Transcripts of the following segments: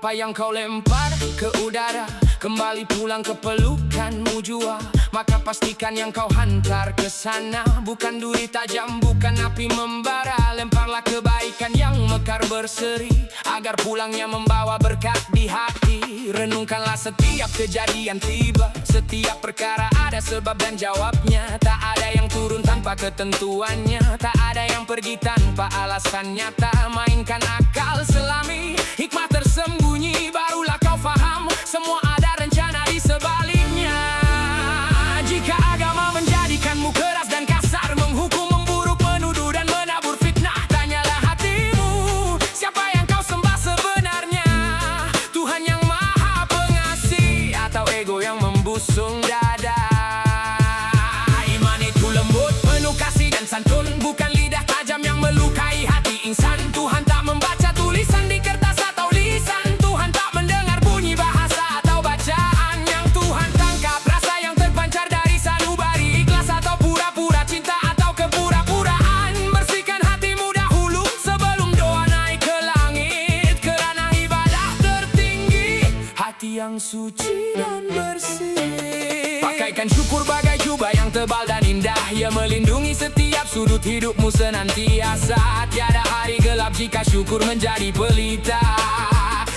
apa yang kau lempar ke udara kembali pulang ke pelukanmu jua. Maka pastikan yang kau hantar ke sana bukan duri tajam, bukan api membara. Lemparlah kebaikan yang mekar berseri agar pulangnya membawa berkat di hati. Renungkanlah setiap kejadian tiba, setiap perkara ada sebab dan jawabnya. Tak ada yang turun tanpa ketentuannya, tak ada yang pergi tanpa alasan nyata. Mainkan akal selami hikmah tersembunyi, barulah kau faham semua ada rencana di sebaliknya. Jika agama menjadikanmu keras dan kasar, menghukum, memburuk, menuduh dan menabur fitnah, tanyalah hatimu, siapa yang kau sembah sebenarnya? Tuhan yang maha pengasih atau ego yang membusung dada? Iman itu lembut, penuh kasih dan santun, bukan lidah tajam yang melukai hati insan. Tuhan tak membaca tulisan di kertas atau lisan, Tuhan tak mendengar bunyi bahasa atau bacaan. Yang Tuhan tangkap rasa yang terpancar dari sanubari, ikhlas atau pura-pura cinta atau kepura-puraan. Bersihkan hatimu dahulu sebelum doa naik ke langit, kerana ibadah tertinggi hati yang suci dan bersih. Pakaikan syukur bagai jubah yang tebal dan indah, ia melindungi setiap sudut hidupmu senantiasa. Tiada hari gelap jika syukur menjadi pelita,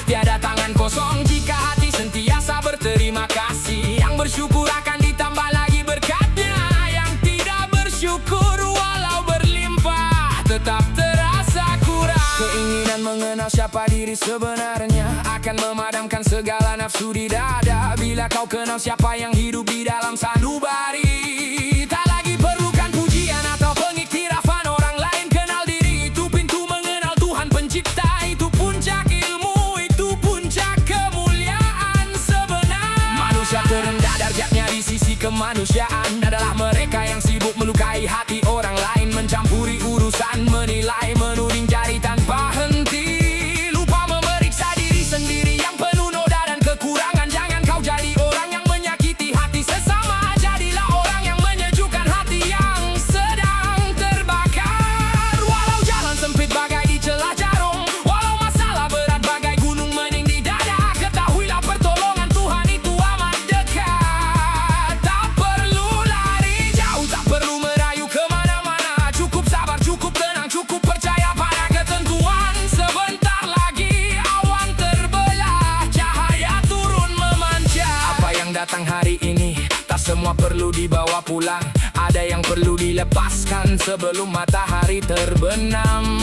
tiada tangan kosong jika hati sentiasa berterima kasih. Yang bersyukur akan ditambah lagi berkatnya, yang tidak bersyukur walau berlimpah tetap terasa kurang. Keinginan mengenal siapa diri sebenarnya akan memadamkan segala nafsu di dada. Bila kau kenal siapa yang hidup di dalam sanubari, tak lagi perlukan pujian atau pengiktirafan orang lain. Kenal diri itu pintu mengenal Tuhan pencipta, itu puncak ilmu, itu puncak kemuliaan sebenar. Manusia terendah derajatnya di sisi kemanusiaan adalah mereka yang sibuk melukai hati orang lain, mencampuri urusan, menilai, menuding jari tanpa henti. Lupa memeriksa diri sendiri yang penuh noda dan kekurangan. Jangan kau jadi orang yang menyakiti hati sesama, jadilah orang yang menyejukkan hati yang sedang terbakar. Walau jalan sempit bagai dicelah jarum, walau masalah berat bagai gunung meninggi dada, ketahuilah pertolongan Tuhan itu amat dekat. Tak perlu lari jauh, tak perlu merayu kemana-mana, cukup sabar, cukup tenang, cukup percaya pada ketentuan. Sebentar lagi awan terbelah, cahaya turun memancar. Apa yang datang hari ini tak semua perlu dibawa pulang, ada yang perlu dilepaskan sebelum matahari terbenam.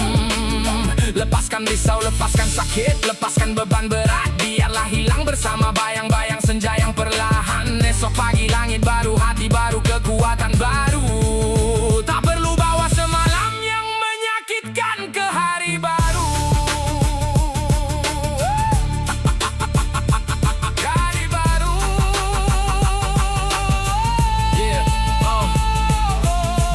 Lepaskan risau, lepaskan sakit, lepaskan beban berat, biarlah hilang bersama bayang-bayang senja yang perlahan. Esok pagi langit baru, hati baru, kekuatan baru. Tak perlu bawa semalam yang menyakitkan ke hari baru. Hari baru.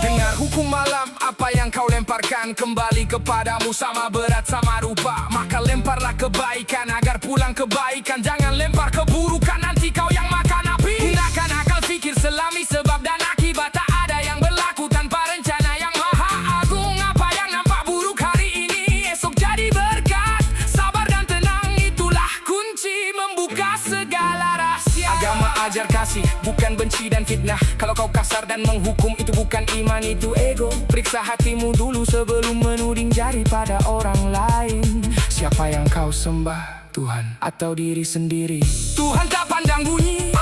Dengar hukum malam, apa yang kau lemparkan kembali kepadamu sama berat sama rupa. Maka lemparlah kebaikan agar pulang kebaikan, jangan lempar keburukan, nanti kau yang makan api. Gunakan akal fikir selami sebab dan akibat, tak ada yang berlaku tanpa rencana yang maha agung. Apa yang nampak buruk hari ini esok jadi berkat, sabar dan tenang itulah kunci membuka segala rahasia. Agama ajar kasih, bukan benci dan fitnah. Kalau kau kasar dan menghukum, itu bukan iman, itu ego. Periksa hatimu dulu sebelum menuding jari pada orang lain. Siapa yang kau sembah, Tuhan atau diri sendiri? Tuhan tak pandang bunyi,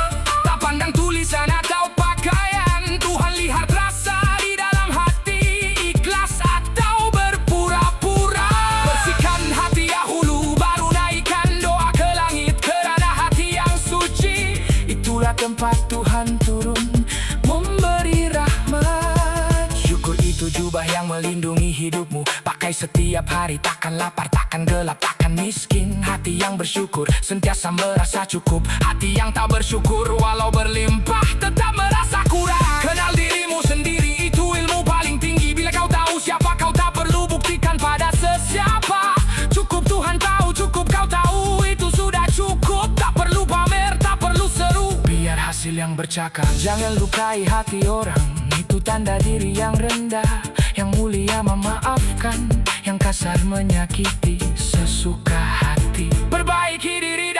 tak pandang tulisan atau pakaian. Tuhan lihat rasa di dalam hati, ikhlas atau berpura-pura. Bersihkan hati dahulu, baru naikkan doa ke langit, kerana hati yang suci itulah tempat Tuhan turun memberi rahmat. Syukur itu jubah yang melindungi hidupmu, pakai setiap hari, takkan lapar, takkan gelap, takkan miskin. Hati yang bersyukur sentiasa merasa cukup, hati yang tak bersyukur walau berlimpah tetap merasa kurang. Kenal dirimu sendiri, itu ilmu paling tinggi. Bila kau tahu siapa kau, tak perlu buktikan pada sesiapa. Cukup Tuhan tahu, cukup kau tahu, itu sudah cukup. Tak perlu pamer, tak perlu seru, biar hasil yang bercakap. Jangan lukai hati orang, itu tanda diri yang rendah. Yang mulia memaafkan, yang kasar menyakiti sesuka hati. hati, perbaiki diri